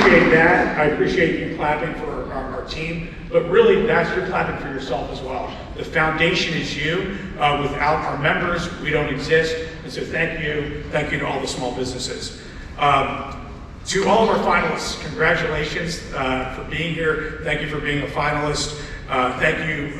appreciate that. I appreciate you clapping for our team, but really that's you're clapping for yourself as well. The foundation is you. Without our members, we don't exist. And so thank you to all the small businesses. To all of our finalists, congratulations for being here. Thank you for being a finalist. Thank you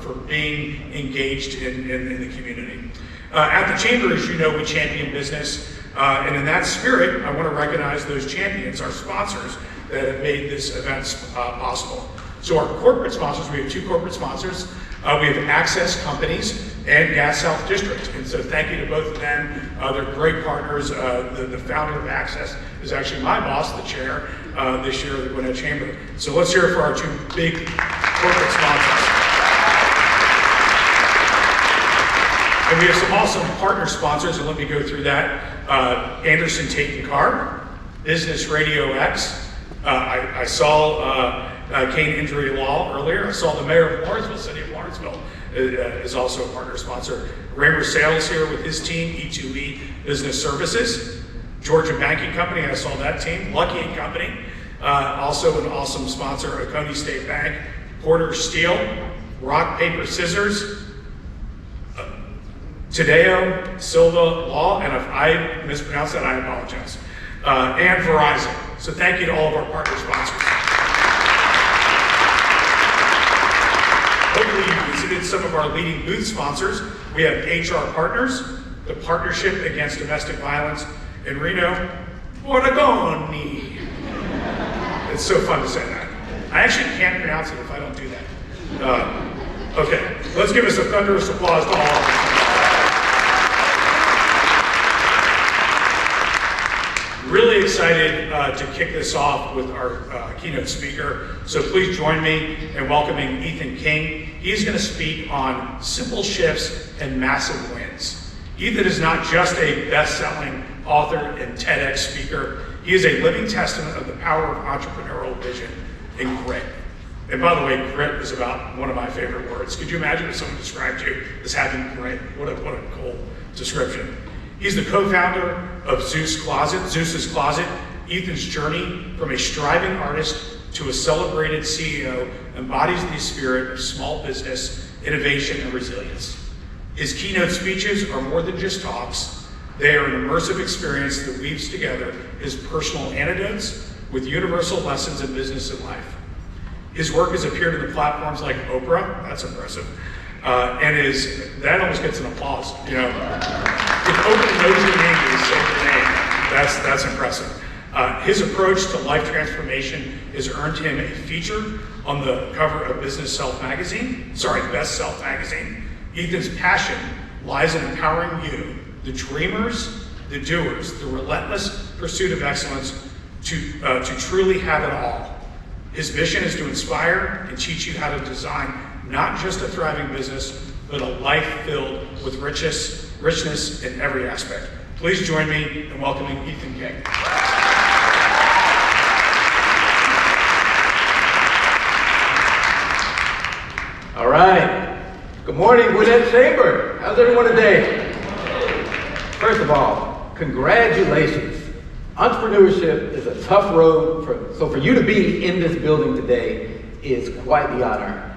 for being engaged in the community. At the Chamber, as you know, we champion business. And in that spirit, I want to recognize those champions, our sponsors, that have made this event possible. So our corporate sponsors, we have 2 corporate sponsors. We have Access Companies and Gas South District. And so thank you to both of them. They're great partners. The founder of Access is actually my boss, the chair, this year of the Gwinnett Chamber. So let's hear it for our 2 big corporate sponsors. And we have some awesome partner sponsors, and let me go through that. Anderson Tate & Carr, Business Radio X. I saw Kane Injury Law earlier. I saw the mayor of Lawrenceville, city of Lawrenceville, is also a partner sponsor. Raymer Sales here with his team, E2E Business Services. Georgia Banking Company, I saw that team. Lucky & Company, also an awesome sponsor. Oconee State Bank. Porter Steel, Rock, Paper, Scissors. Tadeo Silva Law, and if I mispronounce that, I apologize. And Verizon. So thank you to all of our partner sponsors. Hopefully you visited some of our leading booth sponsors. We have HR Partners, the Partnership Against Domestic Violence in Reno, Oregoni. It's so fun to say that. I actually can't pronounce it if I don't do that. Okay, let's give us a thunderous applause to all of them. Really excited to kick this off with our keynote speaker. So please join me in welcoming Ethan King. He's going to speak on simple shifts and massive wins. Ethan is not just a best-selling author and TEDx speaker. He is a living testament of the power of entrepreneurial vision and grit. And by the way, grit is about one of my favorite words. Could you imagine if someone described you as having grit? What a cool description. He's the co-founder of Zeus Closet, Zeus's Closet. Ethan's journey from a striving artist to a celebrated CEO embodies the spirit of small business, innovation, and resilience. His keynote speeches are more than just talks. They are an immersive experience that weaves together his personal anecdotes with universal lessons in business and life. His work has appeared in the platforms like Oprah, that's impressive, and that almost gets an applause, you know. If Oprah knows your name, you say your name, that's impressive. His approach to life transformation has earned him a feature on the cover of Best Self magazine. Ethan's passion lies in empowering you, the dreamers, the doers, the relentless pursuit of excellence to truly have it all. His mission is to inspire and teach you how to design not just a thriving business, but a life filled with richness in every aspect. Please join me in welcoming Ethan King. All right. Good morning, Gwinnett Chamber. How's everyone today? First of all, congratulations. Entrepreneurship is a tough road, so for you to be in this building today is quite the honor.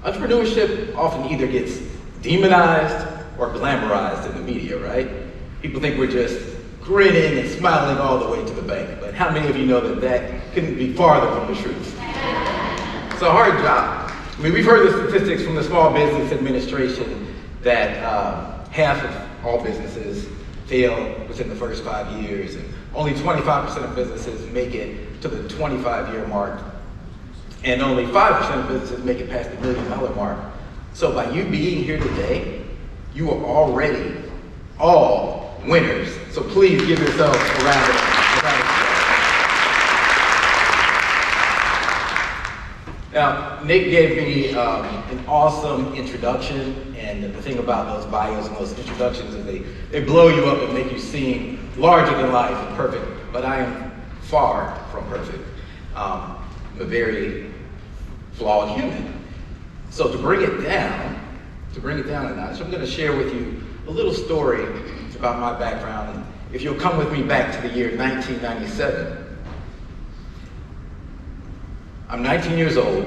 Entrepreneurship often either gets demonized or glamorized in the media, right? People think we're just grinning and smiling all the way to the bank, but how many of you know that that couldn't be farther from the truth? It's a hard job. I mean, we've heard the statistics from the Small Business Administration that half of all businesses fail within the first 5 years, and only 25% of businesses make it to the 25-year mark, and only 5% of businesses make it past the $1 million mark. So by you being here today, you are already all winners. So please give yourselves a round of applause. Now, Nick gave me an awesome introduction, and the thing about those bios and those introductions is they blow you up and make you seem larger than life and perfect, but I am far from perfect. I'm a very flawed human. So to bring it down a notch, I'm going to share with you a little story about my background. And if you'll come with me back to the year 1997, I'm 19 years old.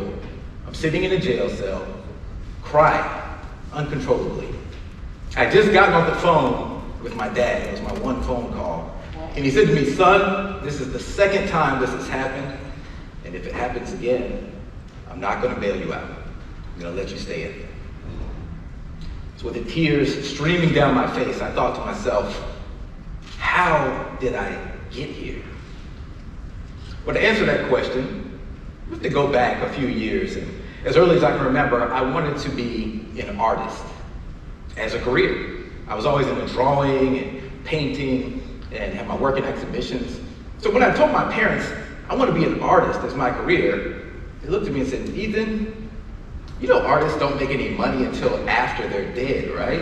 I'm sitting in a jail cell, crying uncontrollably. I just gotten off the phone with my dad. It was my one phone call. And he said to me, son, this is the second time this has happened. And if it happens again, I'm not going to bail you out. I'm going to let you stay in. So with the tears streaming down my face, I thought to myself, how did I get here? Well, to answer that question, we have to go back a few years. And as early as I can remember, I wanted to be an artist as a career. I was always into drawing and painting and had my work in exhibitions. So when I told my parents I want to be an artist as my career, they looked at me and said, Ethan, you know artists don't make any money until after they're dead, right?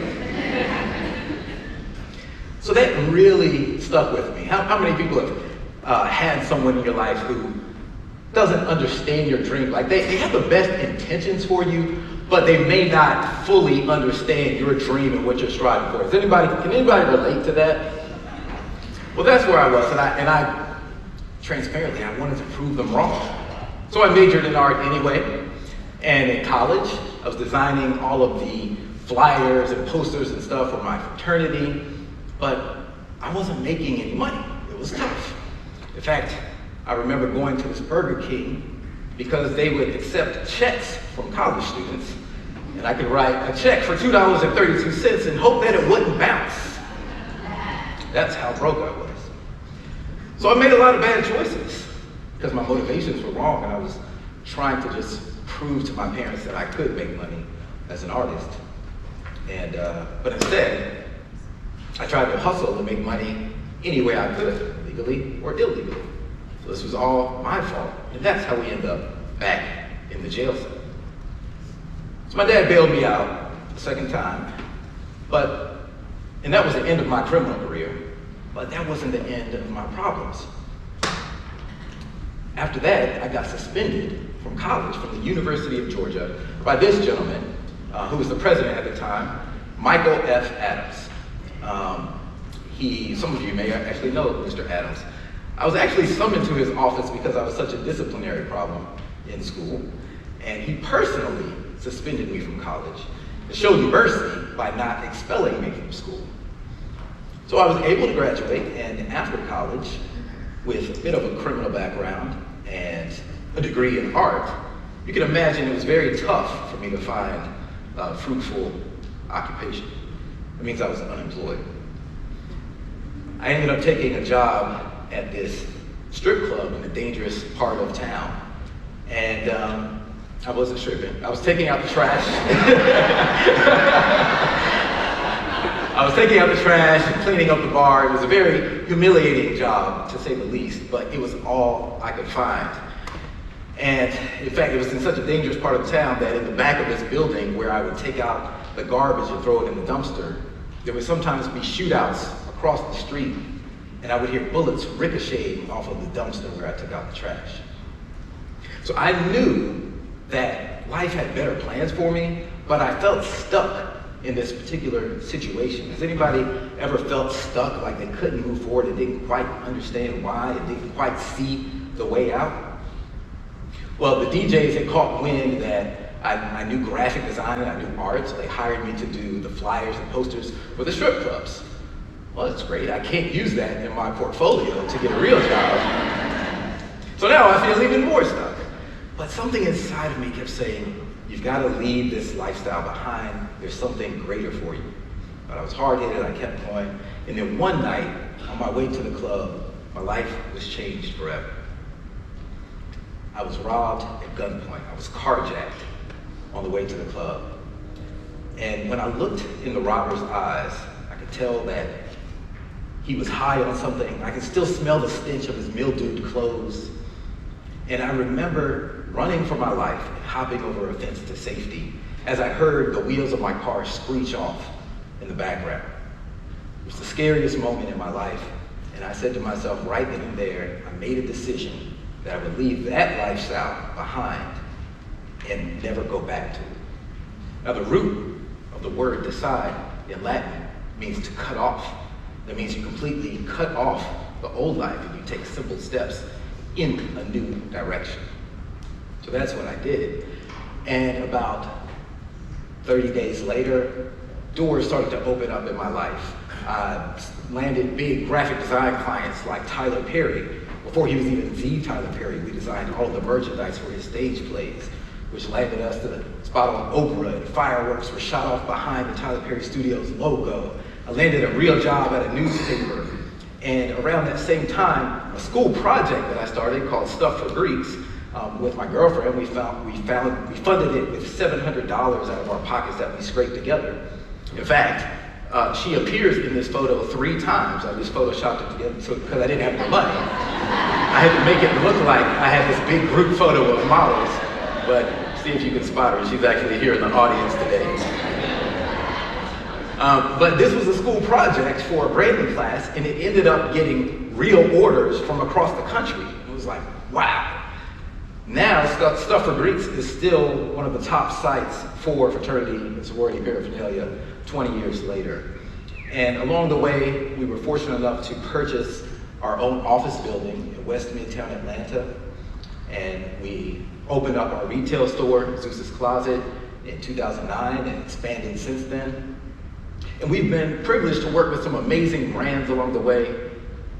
So that really stuck with me. How many people have had someone in your life who doesn't understand your dream? Like they have the best intentions for you, but they may not fully understand your dream and what you're striving for. Can anybody relate to that? Well, that's where I was, and I transparently, I wanted to prove them wrong. So I majored in art anyway, and in college, I was designing all of the flyers and posters and stuff for my fraternity, but I wasn't making any money. It was tough. In fact, I remember going to this Burger King because they would accept checks from college students, and I could write a check for $2.32 and hope that it wouldn't bounce. That's how broke I was. So I made a lot of bad choices because my motivations were wrong, and I was trying to just prove to my parents that I could make money as an artist. And but instead, I tried to hustle to make money any way I could, legally or illegally. So this was all my fault, and that's how we end up back in the jail cell. So my dad bailed me out the second time, and that was the end of my criminal career, but that wasn't the end of my problems. After that, I got suspended from college, from the University of Georgia, by this gentleman, who was the president at the time, Michael F. Adams. Some of you may actually know Mr. Adams. I was actually summoned to his office because I was such a disciplinary problem in school, and he personally suspended me from college and showed mercy by not expelling me from school. So I was able to graduate, and after college, with a bit of a criminal background and a degree in art, you can imagine it was very tough for me to find a fruitful occupation. It means I was unemployed. I ended up taking a job at this strip club in a dangerous part of town. And I wasn't stripping. I was taking out the trash. I was taking out the trash and cleaning up the bar. It was a very humiliating job, to say the least, but it was all I could find. And in fact, it was in such a dangerous part of town that in the back of this building where I would take out the garbage and throw it in the dumpster, there would sometimes be shootouts across the street, and I would hear bullets ricocheting off of the dumpster where I took out the trash. So I knew that life had better plans for me, but I felt stuck in this particular situation. Has anybody ever felt stuck, like they couldn't move forward and didn't quite understand why and didn't quite see the way out? Well, the DJs had caught wind that I knew graphic design and I knew art, so they hired me to do the flyers and posters for the strip clubs. Well, that's great. I can't use that in my portfolio to get a real job. So now I feel even more stuck. But something inside of me kept saying, you've got to leave this lifestyle behind. There's something greater for you. But I was hard-headed, I kept going. And then one night, on my way to the club, my life was changed forever. I was robbed at gunpoint. I was carjacked on the way to the club. And when I looked in the robber's eyes, I could tell that he was high on something. I could still smell the stench of his mildewed clothes. And I remember running for my life and hopping over a fence to safety as I heard the wheels of my car screech off in the background. It was the scariest moment in my life. And I said to myself right then and there, I made a decision that I would leave that lifestyle behind and never go back to it. Now the root of the word decide in Latin means to cut off. That means you completely cut off the old life and you take simple steps in a new direction. So that's what I did. And about 30 days later, doors started to open up in my life. I landed big graphic design clients like Tyler Perry. Before he was even the Tyler Perry, we designed all the merchandise for his stage plays, which landed us the spot on Oprah, and fireworks were shot off behind the Tyler Perry Studios logo. I landed a real job at a newspaper. And around that same time, a school project that I started called Stuff for Greeks, with my girlfriend, we funded it with $700 out of our pockets that we scraped together. In fact, she appears in this photo 3 times. I just photoshopped it together because I didn't have the money. I had to make it look like I had this big group photo of models, but see if you can spot her. She's actually here in the audience today. But this was a school project for a branding class, and it ended up getting real orders from across the country. It was like, wow. Now, Stuff for Greeks is still one of the top sites for fraternity and sorority paraphernalia 20 years later. And along the way, we were fortunate enough to purchase our own office building in West Midtown Atlanta. And we opened up our retail store, Zeus Closet, in 2009 and expanded since then. And we've been privileged to work with some amazing brands along the way.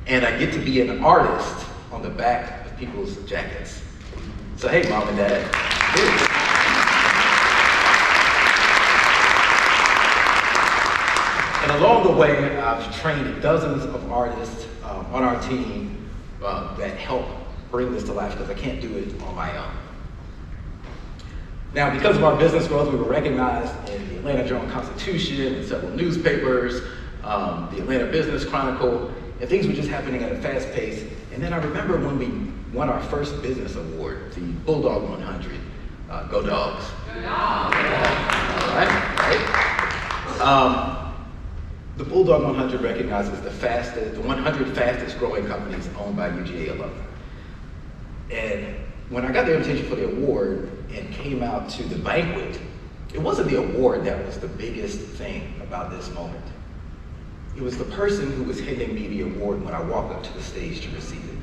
And I get to be an artist on the back of people's jackets. So hey, Mom and Dad. And along the way, I've trained dozens of artists on our team that help bring this to life because I can't do it on my own. Now, because of our business growth, we were recognized in the Atlanta Journal-Constitution, in several newspapers, the Atlanta Business Chronicle, and things were just happening at a fast pace. And then I remember when we won our first business award, the Bulldog 100. Go Dogs. Right? The Bulldog 100 recognizes the 100 fastest growing companies owned by UGA alumni. And when I got the invitation for the award and came out to the banquet, it wasn't the award that was the biggest thing about this moment. It was the person who was handing me the award when I walked up to the stage to receive it.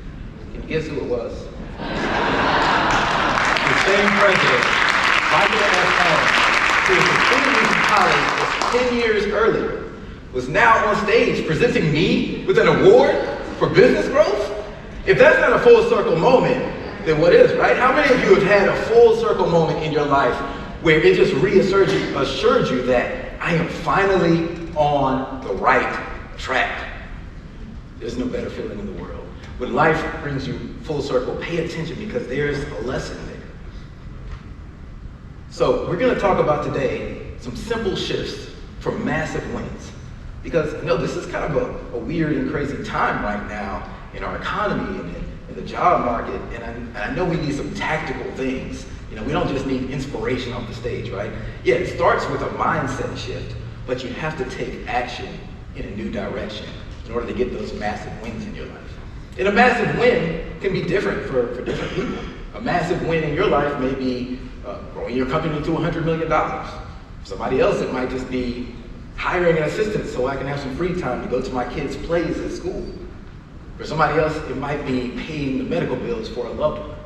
Can you guess who it was? The same president, Michael S. Allen, who was a from college 10 years earlier, was now on stage presenting me with an award for business growth? If that's not a full circle moment, then what is, right? How many of you have had a full circle moment in your life where it just assured you that I am finally on the right track? There's no better feeling in the world. When life brings you full circle, pay attention because there's a lesson there. So we're gonna talk about today some simple shifts for massive wins. Because this is kind of a weird and crazy time right now in our economy and in the job market, and I know we need some tactical things. We don't just need inspiration off the stage, right? Yeah, it starts with a mindset shift, but you have to take action in a new direction in order to get those massive wins in your life. And a massive win can be different for different people. A massive win in your life may be growing your company to $100 million. For somebody else, it might just be hiring an assistant so I can have some free time to go to my kids' plays at school. For somebody else, it might be paying the medical bills for a loved one.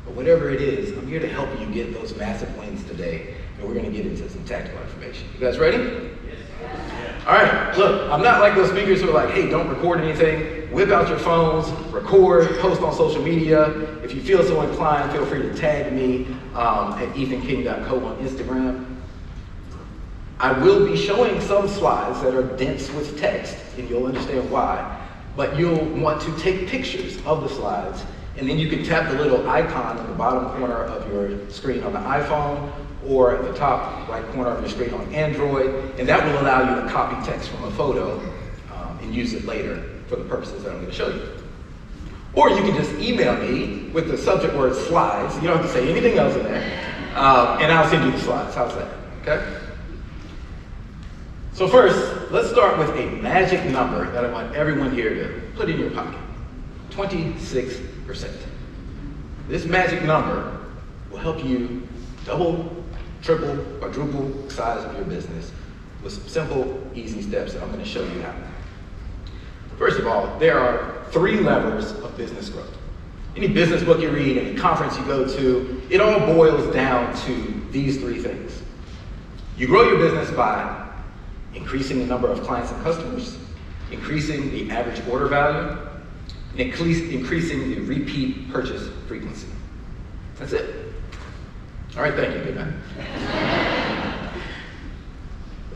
But whatever it is, I'm here to help you get those massive wins today, and we're gonna get into some tactical information. You guys ready? Yes. All right, look, I'm not like those speakers who are like, hey, don't record anything. Whip out your phones, record, post on social media. If you feel so inclined, feel free to tag me at ethanking.co on Instagram. I will be showing some slides that are dense with text, and you'll understand why. But you'll want to take pictures of the slides, and then you can tap the little icon in the bottom corner of your screen on the iPhone, or at the top right corner of your screen on Android, and that will allow you to copy text from a photo and use it later for the purposes that I'm going to show you. Or you can just email me with the subject word slides. You don't have to say anything else in there, and I'll send you the slides. How's that? Okay? So first, let's start with a magic number that I want everyone here to put in your pocket. 26%. This magic number will help you double, triple, quadruple the size of your business with some simple, easy steps that I'm going to show you how. First of all, there are 3 levers of business growth. Any business book you read, any conference you go to, it all boils down to these three things. You grow your business by increasing the number of clients and customers, increasing the average order value, and increasing the repeat purchase frequency. That's it. All right, thank you, good night.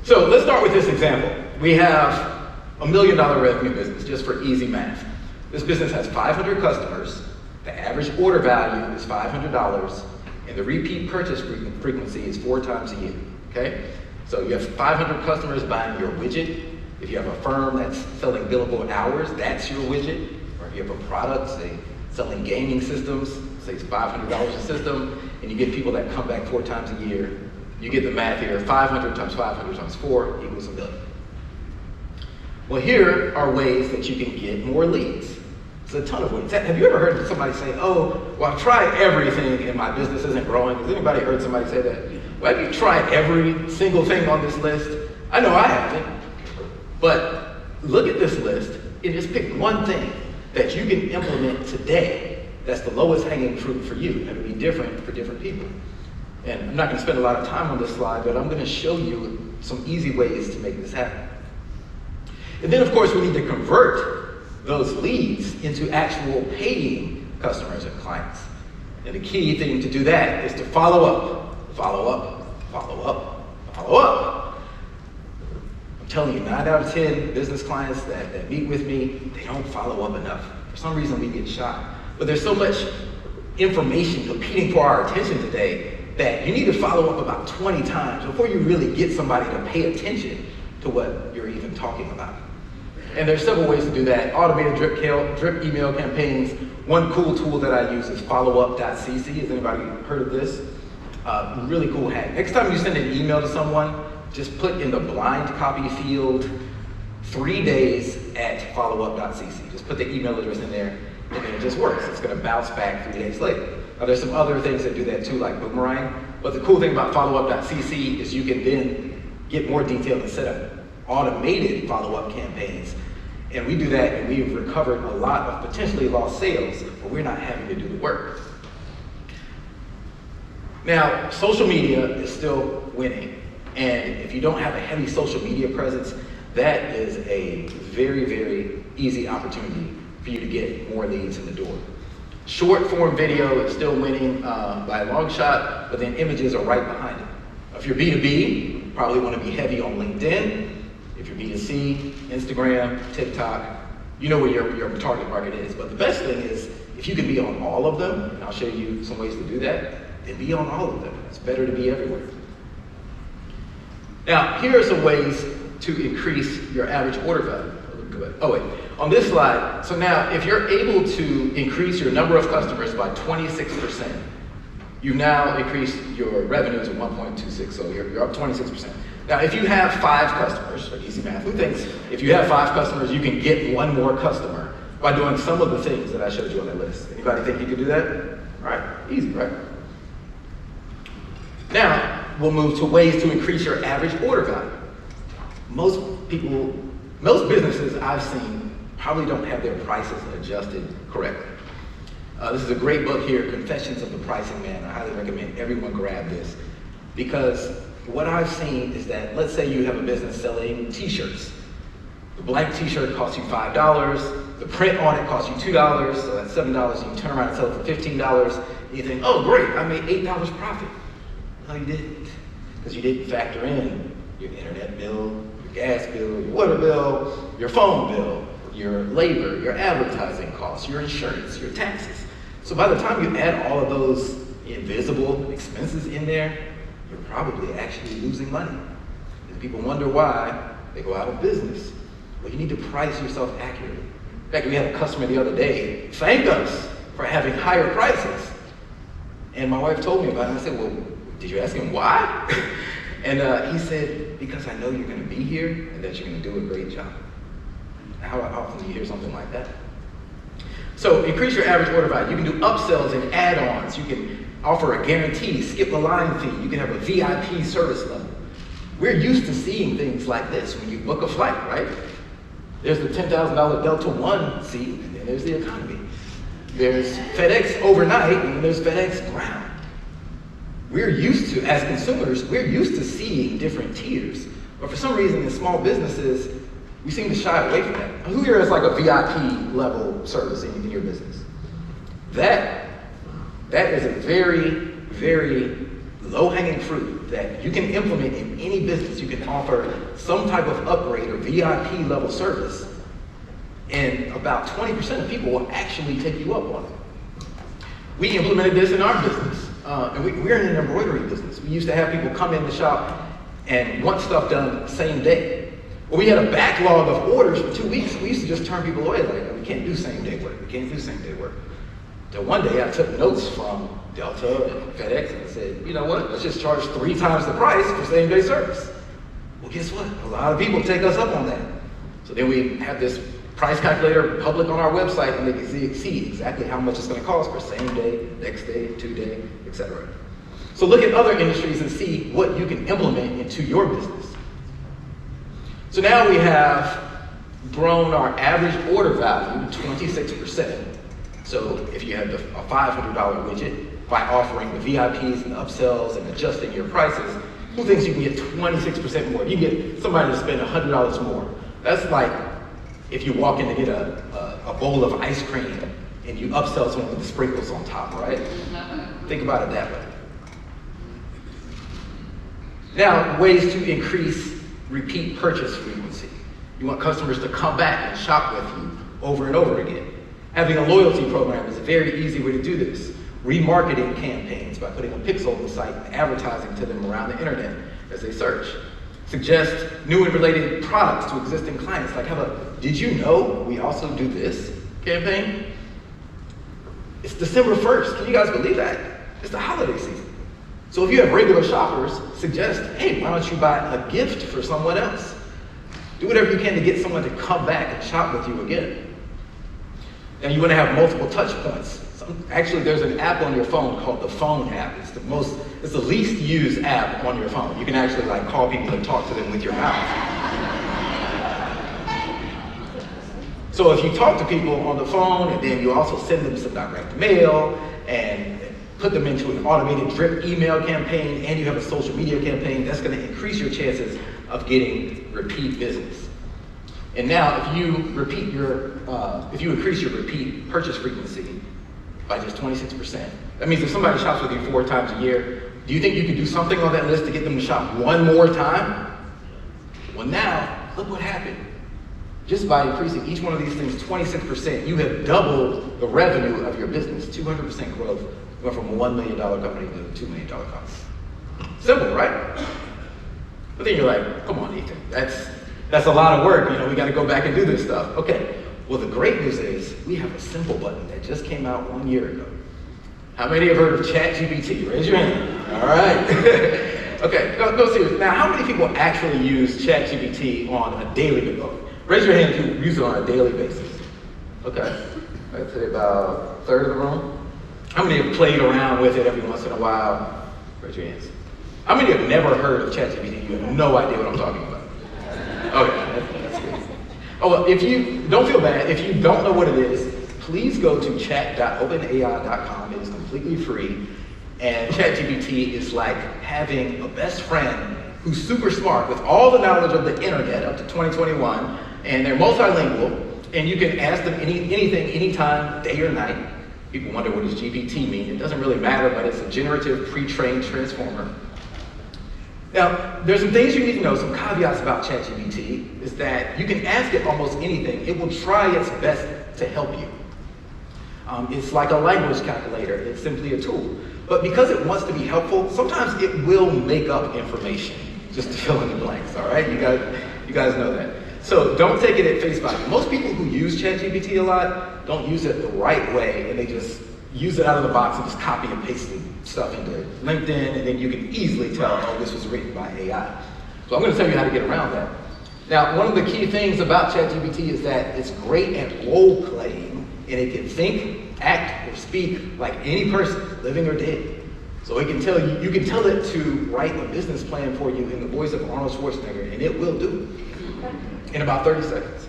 So let's start with this example. We have $1 million revenue business, just for easy math. This business has 500 customers, the average order value is $500, and the repeat purchase frequency is 4 times a year, okay? So you have 500 customers buying your widget. If you have a firm that's selling billable hours, that's your widget. Or if you have a product, say, selling gaming systems, say it's $500 a system, and you get people that come back 4 times a year, you get the math here, 500 times 500 times 4 equals $1 million. Well, here are ways that you can get more leads. There's a ton of ways. Have you ever heard somebody say, oh, well, I've tried everything and my business isn't growing? Has anybody heard somebody say that? Well, have you tried every single thing on this list? I know I haven't. But look at this list and just pick one thing that you can implement today that's the lowest hanging fruit for you, and it'll be different for different people. And I'm not going to spend a lot of time on this slide, but I'm going to show you some easy ways to make this happen. And then, of course, we need to convert those leads into actual paying customers and clients. And the key thing to do that is to follow up, follow up, follow up, follow up. I'm telling you, 9 out of 10 business clients that meet with me, they don't follow up enough. For some reason, we get shy. But there's so much information competing for our attention today that you need to follow up about 20 times before you really get somebody to pay attention to what you're even talking about. And there's several ways to do that. Automated drip email campaigns. One cool tool that I use is followup.cc. Has anybody heard of this? Really cool hack. Next time you send an email to someone, just put in the blind copy field 3 days at followup.cc. Just put the email address in there, and then it just works. It's going to bounce back 3 days later. Now, there's some other things that do that too, like Boomerang. But the cool thing about followup.cc is you can then get more detailed and set up automated follow-up campaigns. And we do that, and we've recovered a lot of potentially lost sales, but we're not having to do the work. Now, social media is still winning. And if you don't have a heavy social media presence, that is a very, very easy opportunity for you to get more leads in the door. Short form video is still winning by a long shot, but then images are right behind it. If you're B2B, you probably want to be heavy on LinkedIn. If you're B2C, Instagram, TikTok, you know where your target market is. But the best thing is, if you can be on all of them, and I'll show you some ways to do that, then be on all of them. It's better to be everywhere. Now, here are some ways to increase your average order value. Oh wait, on this slide, so now if you're able to increase your number of customers by 26%, you've now increased your revenue to 1.26, so you're up 26%. Now, if you have 5 customers, or easy math, who thinks if you have 5 customers, you can get 1 more customer by doing some of the things that I showed you on that list? Anybody think you could do that? All right, easy, right? Now, we'll move to ways to increase your average order value. Most businesses I've seen probably don't have their prices adjusted correctly. This is a great book here, Confessions of the Pricing Man. I highly recommend everyone grab this, because what I've seen is that, let's say you have a business selling t-shirts. The blank t-shirt costs you $5, the print on it costs you $2, so that's $7. You can turn around and sell it for $15, and you think, oh great, I made $8 profit. No, you didn't, because you didn't factor in your internet bill, your gas bill, your water bill, your phone bill, your labor, your advertising costs, your insurance, your taxes. So by the time you add all of those invisible expenses in there, you're probably actually losing money. And people wonder why they go out of business. Well, you need to price yourself accurately. In fact, we had a customer the other day thank us for having higher prices. And my wife told me about it, and I said, well, did you ask him why? And he said, because I know you're going to be here and that you're going to do a great job. How often do you hear something like that? So increase your average order value. You can do upsells and add-ons. You can offer a guarantee, skip the line fee. You can have a VIP service level. We're used to seeing things like this when you book a flight, right? There's the $10,000 Delta One seat, and then there's the economy. There's FedEx overnight, and there's FedEx ground. We're used to, as consumers, we're used to seeing different tiers. But for some reason, in small businesses, we seem to shy away from that. Who here has like a VIP level service in your business? That is a very, very low-hanging fruit that you can implement in any business. You can offer some type of upgrade or VIP level service, and about 20% of people will actually take you up on it. We implemented this in our business, and we're in an embroidery business. We used to have people come in the shop and want stuff done same day. Well, we had a backlog of orders for 2 weeks. We used to just turn people away, like, we can't do same day work, we can't do same day work. Till one day I took notes from Delta and FedEx and said, you know what, let's just charge 3 times the price for same day service. Well, guess what? A lot of people take us up on that. So then we have this price calculator public on our website, and they can see exactly how much it's going to cost for same day, next day, 2 day, etc. So look at other industries and see what you can implement into your business. So now we have grown our average order value 26%. So if you had a $500 widget, by offering the VIPs and the upsells and adjusting your prices, who thinks you can get 26% more? You get somebody to spend $100 more. That's like if you walk in to get a bowl of ice cream and you upsell someone with the sprinkles on top, right? Think about it that way. Now, ways to increase repeat purchase frequency. You want customers to come back and shop with you over and over again. Having a loyalty program is a very easy way to do this. Remarketing campaigns by putting a pixel on the site and advertising to them around the internet as they search. Suggest new and related products to existing clients, like have a "Did you know we also do this?" campaign. It's December 1st. Can you guys believe that? It's the holiday season. So if you have regular shoppers, suggest, hey, why don't you buy a gift for someone else? Do whatever you can to get someone to come back and shop with you again. And you want to have multiple touch points. Actually, there's an app on your phone called the Phone app. It's the least used app on your phone. You can actually like call people and talk to them with your mouth. So if you talk to people on the phone and then you also send them some direct mail and put them into an automated drip email campaign and you have a social media campaign, that's going to increase your chances of getting repeat business. And now if you increase your repeat purchase frequency by just 26%, that means if somebody shops with you 4 times a year, do you think you can do something on that list to get them to shop one more time? Well, now, look what happened. Just by increasing each one of these things 26%, you have doubled the revenue of your business. 200% growth. Went from a $1 million company to a $2 million company. Simple, right? But then you're like, come on, Ethan, that's a lot of work. You know, we got to go back and do this stuff. Okay. Well, the great news is we have a simple button that just came out 1 year ago. How many have heard of ChatGPT? Raise your hand. All right. Okay, no, seriously. Now, how many people actually use ChatGPT on a daily basis? Raise your hand if you use it on a daily basis. Okay. I'd say about a third of the room. How many have played around with it every once in a while? Raise your hands. How many have never heard of ChatGPT? You have no idea what I'm talking about. Okay, that's good. Oh, well, if you don't feel bad, if you don't know what it is, please go to chat.openai.com. It is completely free. And ChatGPT is like having a best friend who's super smart with all the knowledge of the internet up to 2021, and they're multilingual, and you can ask them anything, anytime, day or night. People wonder what does GPT mean. It doesn't really matter, but it's a generative pre-trained transformer. Now, there's some things you need to know, some caveats about ChatGPT, is that you can ask it almost anything. It will try its best to help you. It's like a language calculator. It's simply a tool. But because it wants to be helpful, sometimes it will make up information just to fill in the blanks, all right? You guys know that. So don't take it at face value. Most people who use ChatGPT a lot don't use it the right way, and they just use it out of the box and just copy and paste stuff into LinkedIn, and then you can easily tell, oh, this was written by AI. So I'm going to tell you how to get around that. Now, one of the key things about ChatGPT is that it's great at role playing, and it can think, act, or speak like any person, living or dead. So it can tell you can tell it to write a business plan for you in the voice of Arnold Schwarzenegger, and it will do it in about 30 seconds.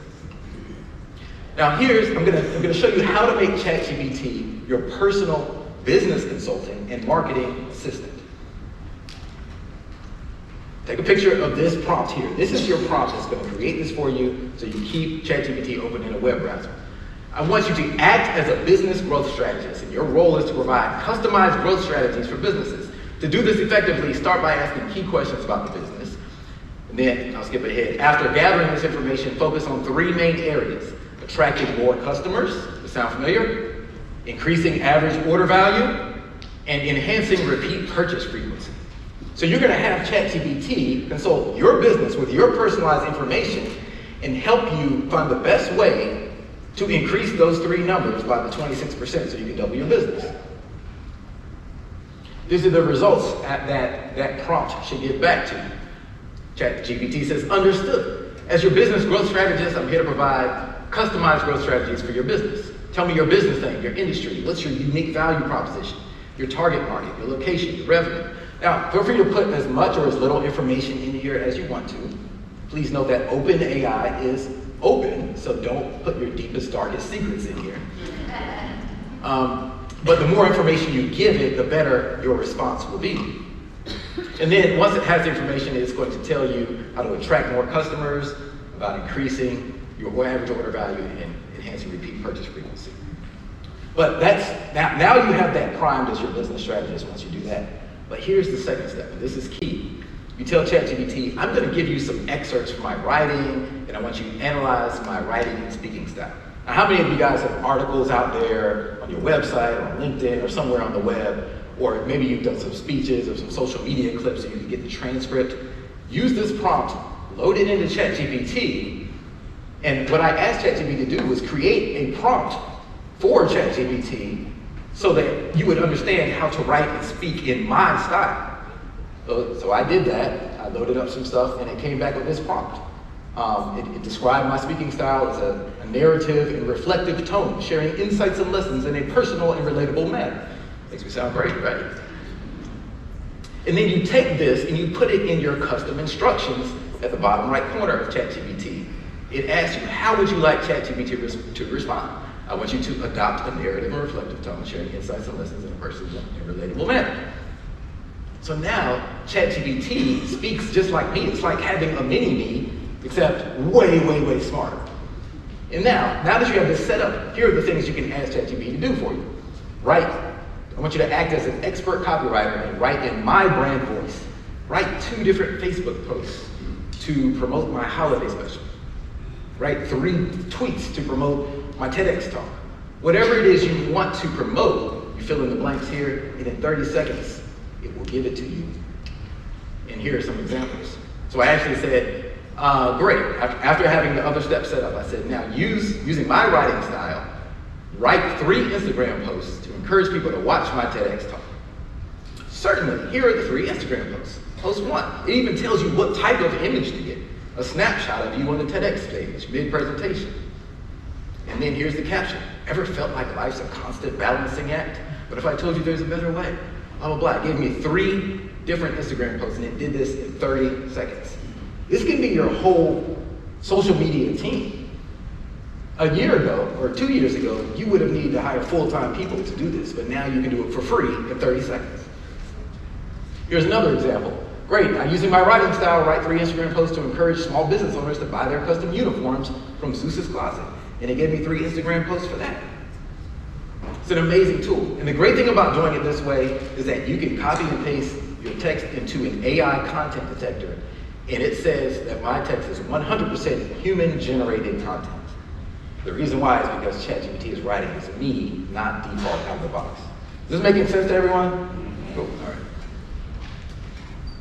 Now I'm gonna show you how to make ChatGPT your personal business consulting and marketing assistant. Take a picture of this prompt here. This is your prompt that's going to create this for you so you keep ChatGPT open in a web browser. I want you to act as a business growth strategist, and your role is to provide customized growth strategies for businesses. To do this effectively, start by asking key questions about the business. And then, I'll skip ahead. After gathering this information, focus on 3 main areas: attracting more customers, does that sound familiar? Increasing average order value, and enhancing repeat purchase frequency. So you're going to have ChatGPT consult your business with your personalized information and help you find the best way to increase those 3 numbers by the 26% so you can double your business. These are the results that prompt should get back to you. ChatGPT says, understood. As your business growth strategist, I'm here to provide customized growth strategies for your business. Tell me your business name, your industry, what's your unique value proposition, your target market, your location, your revenue. Now, feel free to put as much or as little information in here as you want to. Please note that OpenAI is open, so don't put your deepest, darkest secrets in here. But the more information you give it, the better your response will be. And then once it has the information, it's going to tell you how to attract more customers, about increasing your average order value and enhancing repeat purchase frequency. But now you have that primed as your business strategist once you do that. But here's the second step, and this is key. You tell ChatGPT, I'm going to give you some excerpts from my writing, and I want you to analyze my writing and speaking style. Now, how many of you guys have articles out there on your website or on LinkedIn or somewhere on the web, or maybe you've done some speeches or some social media clips so you can get the transcript? Use this prompt, load it into ChatGPT, and what I asked ChatGPT to do was create a prompt for ChatGPT so that you would understand how to write and speak in my style. So I did that. I loaded up some stuff, and it came back with this prompt. It described my speaking style as a narrative and reflective tone, sharing insights and lessons in a personal and relatable manner. Makes me sound great, right? And then you take this and you put it in your custom instructions at the bottom right corner of ChatGPT. It asks you, how would you like ChatGPT to respond? I want you to adopt a narrative and reflective tone, sharing insights and lessons in a personal and relatable manner. So now, ChatGPT speaks just like me. It's like having a mini-me, except way, way, way smarter. And now that you have this set up, here are the things you can ask ChatGPT to do for you. Write. I want you to act as an expert copywriter and write in my brand voice. Write 2 different Facebook posts to promote my holiday special. Write 3 tweets to promote my TEDx talk. Whatever it is you want to promote, you fill in the blanks here, and in 30 seconds, it will give it to you. And here are some examples. So I actually said, great. After having the other steps set up, I said, now using my writing style, write 3 Instagram posts to encourage people to watch my TEDx talk. Certainly, here are the 3 Instagram posts. Post 1, it even tells you what type of image to get. A snapshot of you on the TEDx stage, mid-presentation. And then here's the caption. Ever felt like life's a constant balancing act? But if I told you there's a better way? Blah, blah, blah. It gave me 3 different Instagram posts, and it did this in 30 seconds. This can be your whole social media team. A year ago, or 2 years ago, you would have needed to hire full-time people to do this, but now you can do it for free in 30 seconds. Here's another example. Great, I'm using my writing style, write 3 Instagram posts to encourage small business owners to buy their custom uniforms from Zeus Closet. And it gave me 3 Instagram posts for that. It's an amazing tool. And the great thing about doing it this way is that you can copy and paste your text into an AI content detector, and it says that my text is 100% human-generated content. The reason why is because ChatGPT is writing as me, not default out of the box. Is this making sense to everyone? Cool, all right.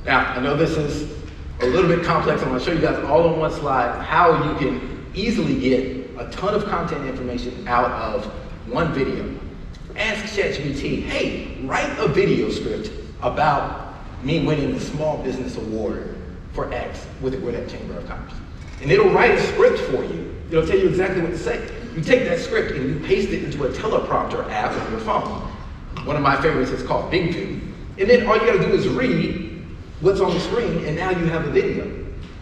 Now, I know this is a little bit complex. I'm going to show you guys all on one slide how you can easily get a ton of content information out of one video. Ask ChatGPT, hey, write a video script about me winning the Small Business Award for X with the Gwinnett Chamber of Commerce. And it'll write a script for you. It'll tell you exactly what to say. You take that script and you paste it into a teleprompter app on your phone. One of my favorites is called Big View. And then all you gotta do is read what's on the screen, and now you have a video.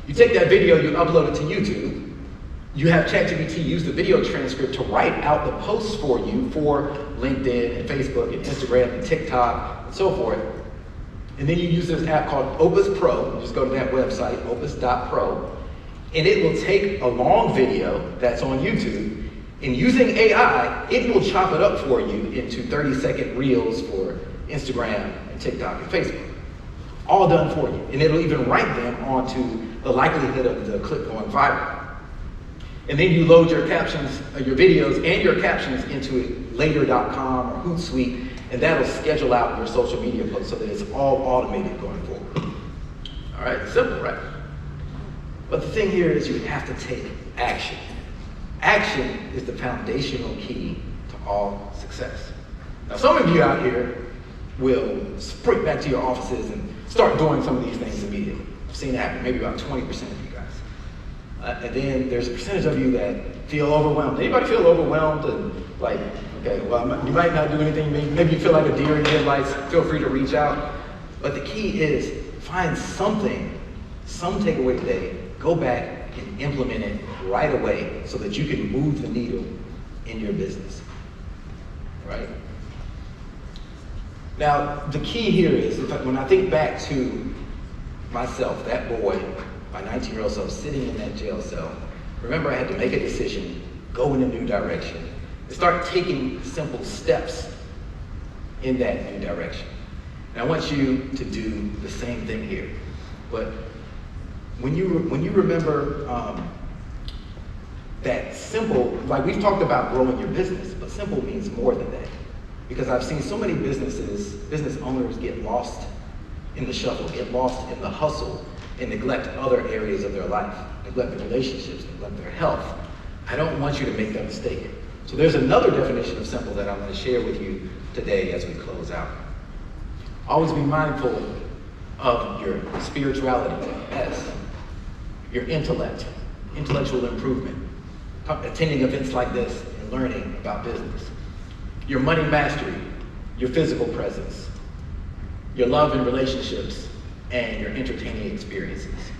You take that video, you upload it to YouTube, You have ChatGPT use the video transcript to write out the posts for you for LinkedIn and Facebook and Instagram and TikTok and so forth. And then you use this app called Opus Pro. You just go to that website, opus.pro, and it will take a long video that's on YouTube, and using AI, it will chop it up for you into 30-second reels for Instagram and TikTok and Facebook. All done for you. And it'll even rank them onto the likelihood of the clip going viral. And then you load your captions, your videos and your captions into later.com or Hootsuite, and that'll schedule out your social media posts so that it's all automated going forward. All right, simple, right? But the thing here is you have to take action. Action is the foundational key to all success. Now, some of you out here will sprint back to your offices and start doing some of these things immediately. I've seen it happen, maybe about 20% of you guys. And then there's a percentage of you that feel overwhelmed. Anybody feel overwhelmed and like, okay, well, you might not do anything, maybe you feel like a deer in the headlights, feel free to reach out. But the key is find something, some takeaway today, go back and implement it right away so that you can move the needle in your business, right? Now, the key here is, when I think back to myself, that boy, my 19-year-old self sitting in that jail cell, remember I had to make a decision, go in a new direction, and start taking simple steps in that new direction. And I want you to do the same thing here. But when you remember that simple, like we've talked about growing your business, but simple means more than that. Because I've seen so many business owners get lost in the shuffle, get lost in the hustle, and neglect other areas of their life, neglect their relationships, neglect their health. I don't want you to make that mistake. So there's another definition of simple that I'm going to share with you today as we close out. Always be mindful of your spirituality, S, your intellect, intellectual improvement, attending events like this and learning about business, your money mastery, your physical presence, your love and relationships, and your entertaining experiences.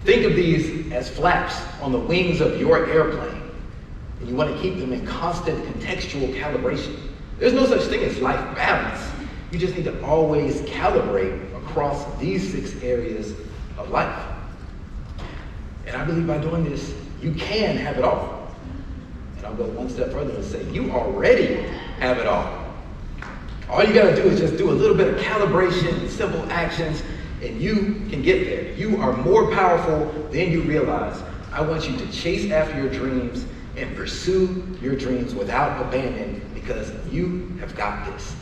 Think of these as flaps on the wings of your airplane, and you want to keep them in constant contextual calibration. There's no such thing as life balance. You just need to always calibrate across these 6 areas of life. And I believe by doing this, you can have it all. And I'll go one step further and say, you already have it all. All you gotta do is just do a little bit of calibration and simple actions, and you can get there. You are more powerful than you realize. I want you to chase after your dreams and pursue your dreams without abandon, because you have got this.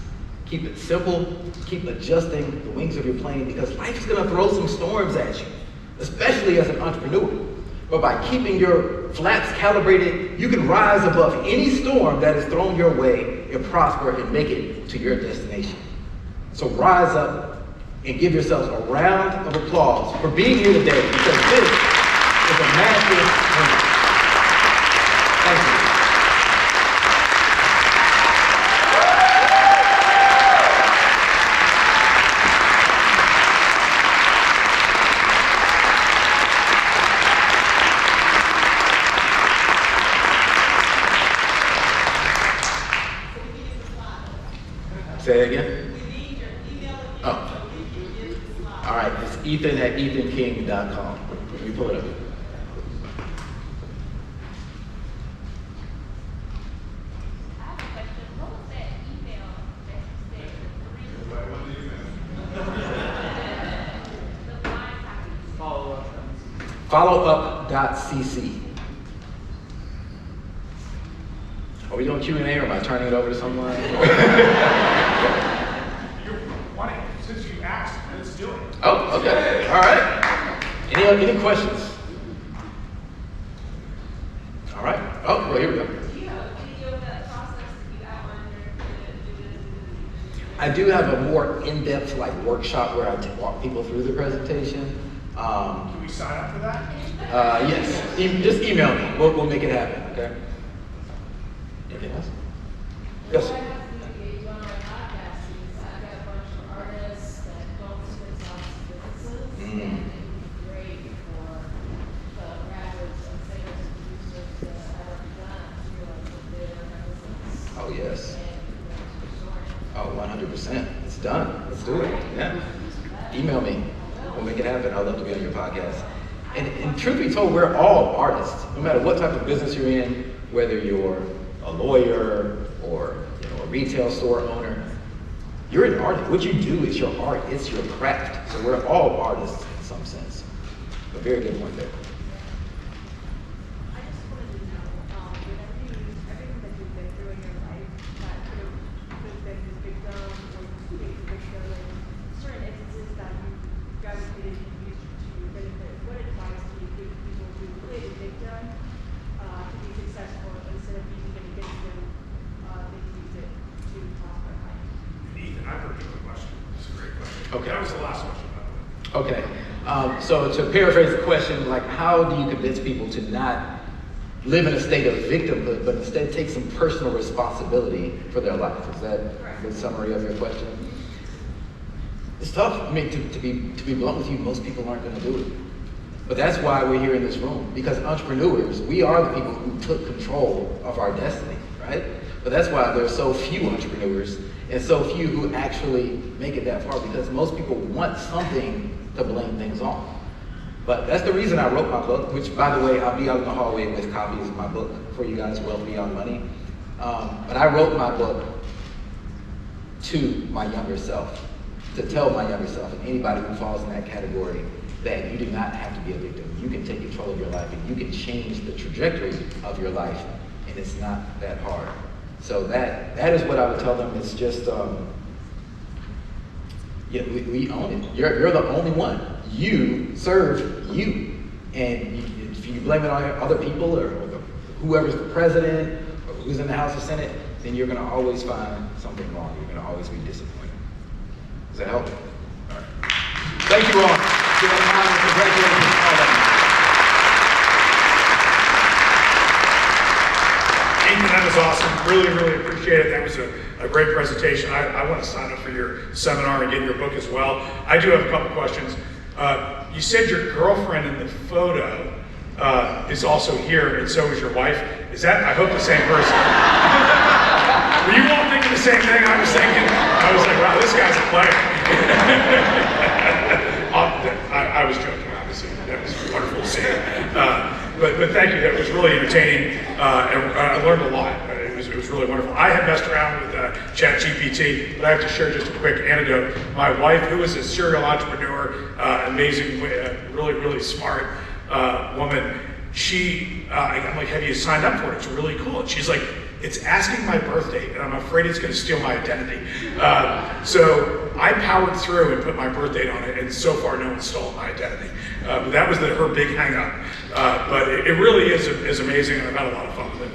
Keep it simple, keep adjusting the wings of your plane, because life is gonna throw some storms at you, especially as an entrepreneur. But by keeping your flaps calibrated, you can rise above any storm that is thrown your way and prosper and make it to your destination. So rise up and give yourselves a round of applause for being here today, because this is a massive win. Thank you. Say it again? Oh. All right, it's Ethan@ethanking.com. Let me pull it up. Followup.cc. Are we doing Q&A or am I turning it over to someone? Since you asked, let's do it. Oh, okay. All right. Any questions? All right. Oh, well, here we go. Do you have a video of that process that you outlined I do have a more in-depth workshop where I walk people through the presentation. Can we sign up for that? Yes. Just email me. We'll make it happen. Okay. Anything else? Yes. What I have to engage on our podcast is I've got a bunch of artists that don't switch off businesses, and it would be great for the graduates and singers and producers 100%. It's done. Let's do it. Yeah. Email me. We'll make it happen. I'd love to be on your podcast. And truth be told, we're all artists. No matter what type of business you're in, whether you're a lawyer or a retail store owner, you're an artist. What you do is your art. It's your craft. So we're all artists in some sense. A very good point there. I just wanted to know, whenever you use everything that you've been through in your life, that could have been the victim or you became the victim, and certain instances that you gravitated and used to your benefit, what advice do you give people who play the victim to be successful instead of using it against them, they can use it to prosper in life? Ethan, I've heard you a question. It's a great question. Okay. That was the last question, by the way. Okay. So to paraphrase the question, like how do you convince people to not live in a state of victimhood, but instead take some personal responsibility for their life? Is that a good summary of your question? It's tough. I mean, to be blunt with you, most people aren't going to do it. But that's why we're here in this room, because entrepreneurs, we are the people who took control of our destiny, right? But that's why there's so few entrepreneurs and so few who actually make it that far, because most people want something to blame things on. But that's the reason I wrote my book, which, by the way, I'll be out in the hallway with copies of my book for you guys, Wealth Beyond Money. But I wrote my book to my younger self, to tell my younger self and anybody who falls in that category that you do not have to be a victim. You can take control of your life and you can change the trajectory of your life, and it's not that hard. So that is what I would tell them. It's just, we own it. You're the only one. You serve you. And if you blame it on other people or whoever's the president or who's in the House or Senate, then you're going to always find something wrong. You're going to always be disappointed. Does that help? All right. Thank you all. Congratulations. Ethan, that was awesome. Really, really appreciate it. That was a great presentation. I want to sign up for your seminar and get your book as well. I do have a couple questions. You said your girlfriend in the photo is also here, and so is your wife. Is that, I hope, the same person? Were you all thinking the same thing I was thinking? I was like, wow, this guy's a player. I was joking, obviously. That was wonderful to see. But thank you. That was really entertaining, and I learned a lot. It was really wonderful. I had messed around with ChatGPT, but I have to share just a quick anecdote. My wife, who is a serial entrepreneur, amazing, really, really smart woman, I'm like, have you signed up for it? It's really cool. And she's like, it's asking my birth date, and I'm afraid it's going to steal my identity. So I powered through and put my birth date on it, and so far no one's stolen my identity. But that was her big hang-up. But it really is amazing, and I've had a lot of fun with it.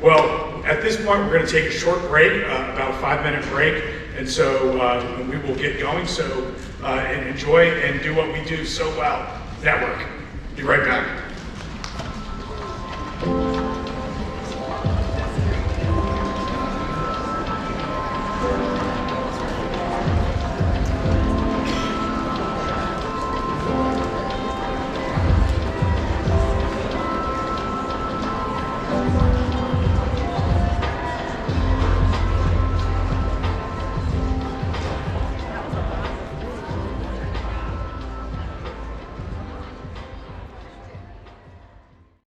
Well, at this point, we're going to take a short break, about a 5-minute break, and so we will get going. So and enjoy and do what we do so well, network. Be right back.